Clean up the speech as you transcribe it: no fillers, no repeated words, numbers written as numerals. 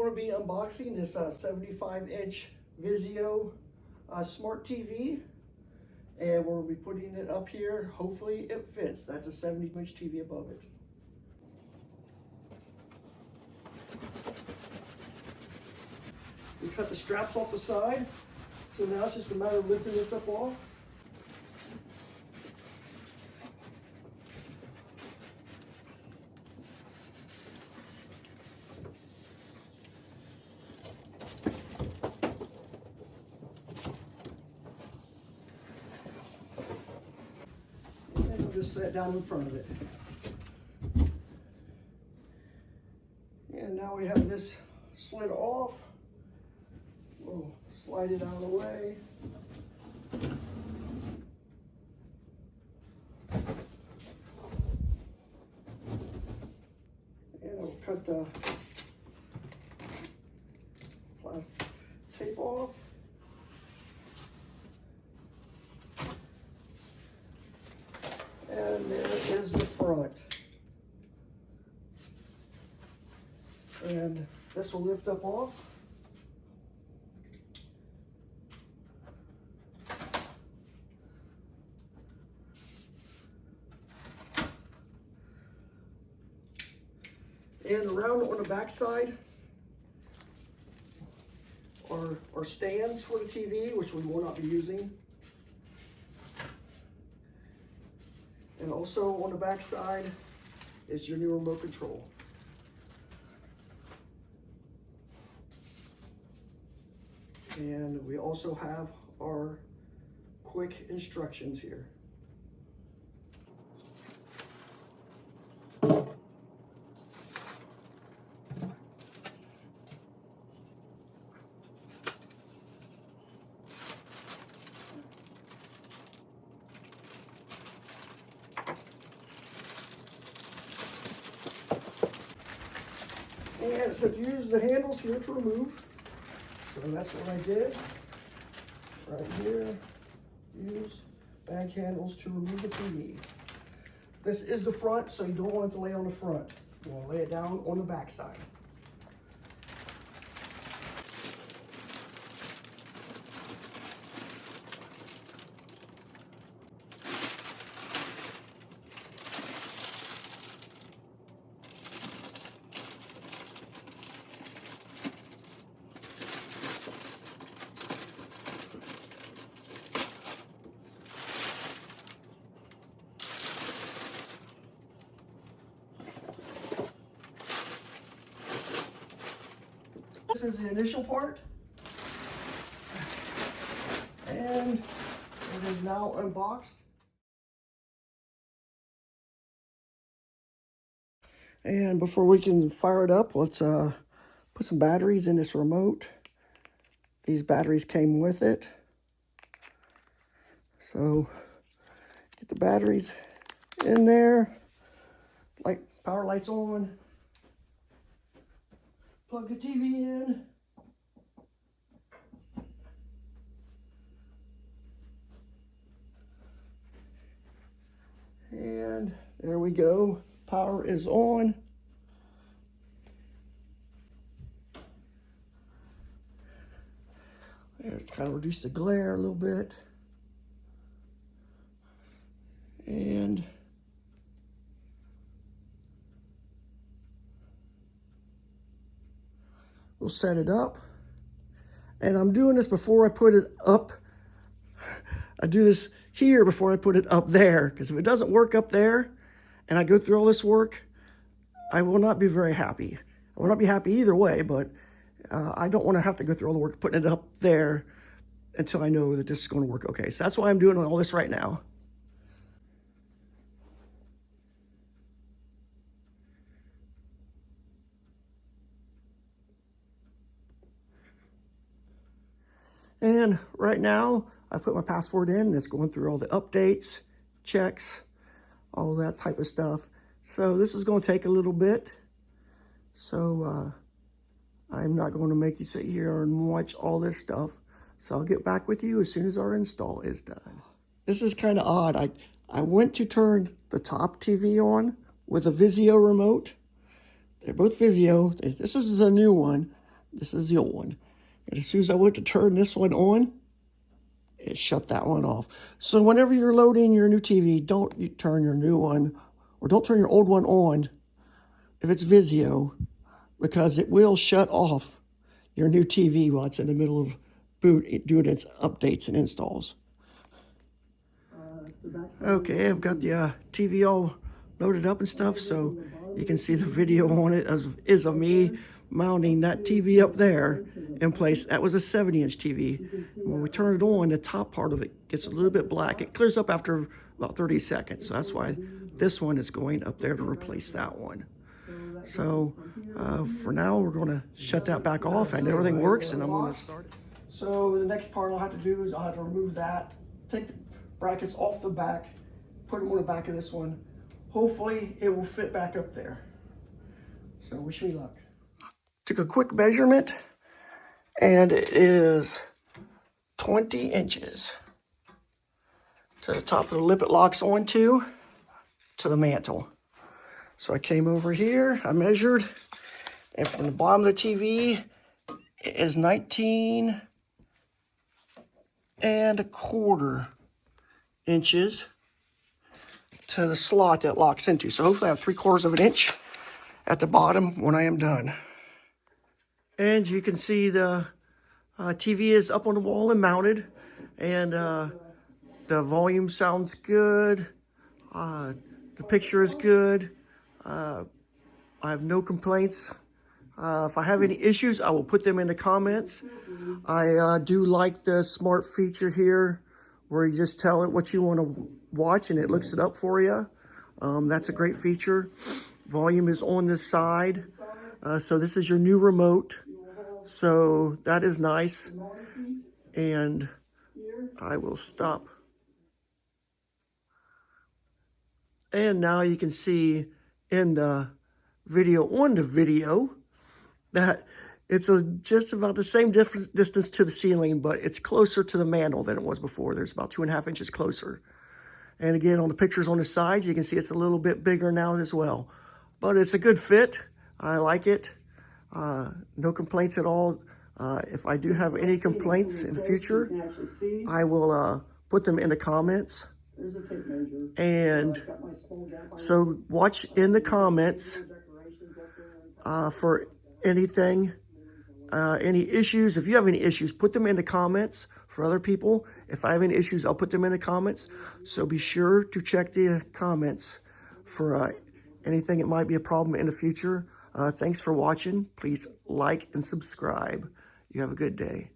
going to be unboxing this 75-inch VIZIO smart TV, and we'll be putting it up here. Hopefully it fits. That's a 70-inch TV above it. We cut the straps off the side, so now it's just a matter of lifting this up off. And we'll just set it down in front of it. And now we have this slid off. We'll slide it out of the way. And I'll cut the plastic tape off. And there is the front. And this will lift up off. And around on the back side are stands for the TV, which we will not be using. And also on the back side is your new remote control. And we also have our quick instructions here. And it said use the handles here to remove. So that's what I did. Right here, use bag handles to remove the TV. This is the front, so you don't want it to lay on the front. You want to lay it down on the back side. This is the initial part, and it is now unboxed. And before we can fire it up, let's put some batteries in this remote. These batteries came with it. So get the batteries in there, like power lights on. Plug the TV in. And there we go. Power is on. Kind of reduce the glare a little bit. And we'll set it up. And I'm doing this before I put it up. I do this here before I put it up there, because if it doesn't work up there and I go through all this work, I will not be very happy. I will not be happy either way, but I don't want to have to go through all the work putting it up there until I know that this is going to work okay. So that's why I'm doing all this right now. And right now, I put my password in, and it's going through all the updates, checks, all that type of stuff. So this is going to take a little bit. So I'm not going to make you sit here and watch all this stuff. So I'll get back with you as soon as our install is done. This is kind of odd. I went to turn the top TV on with a VIZIO remote. They're both VIZIO. This is the new one. This is the old one. And as soon as I went to turn this one on, it shut that one off. So whenever you're loading your new TV, don't turn your new one, or don't turn your old one on if it's VIZIO, because it will shut off your new TV while it's in the middle of doing its updates and installs. Okay, I've got the TV all loaded up and stuff, so you can see the video on it is of me mounting that TV up there in place. That was a 70-inch TV. When we turn it on, the top part of it gets a little bit black. It clears up after about 30 seconds, so that's why this one is going up there to replace that one. So for now, we're going to shut that back off, and everything works, and I'm going to start it. So the next part I'll have to do is I'll have to remove that, take the brackets off the back, put them on the back of this one. Hopefully it will fit back up there. So wish me luck. Took a quick measurement, and it is 20 inches to the top of the lip it locks onto, to the mantle. So I came over here, I measured, and from the bottom of the TV, it is 19 1/4 inches to the slot that locks into. So hopefully I have 3/4 of an inch at the bottom when I am done. And you can see the TV is up on the wall and mounted, and the volume sounds good. The picture is good. I have no complaints. If I have any issues, I will put them in the comments. I do like the smart feature here where you just tell it what you want to watch and it looks it up for you. That's a great feature. Volume is on this side. So this is your new remote. So that is nice. And I will stop. And now you can see in the video on the video that it's just about the same distance to the ceiling, but it's closer to the mantle than it was before. There's about 2.5 inches closer. And again, on the pictures on the side, you can see it's a little bit bigger now as well. But it's a good fit. I like it. No complaints at all. If I do have any complaints in the future, I will put them in the comments. And so watch in the comments for anything, any issues. If you have any issues, put them in the comments for other people. If I have any issues, I'll put them in the comments. So be sure to check the comments for anything that might be a problem in the future. Thanks for watching. Please like and subscribe. You have a good day.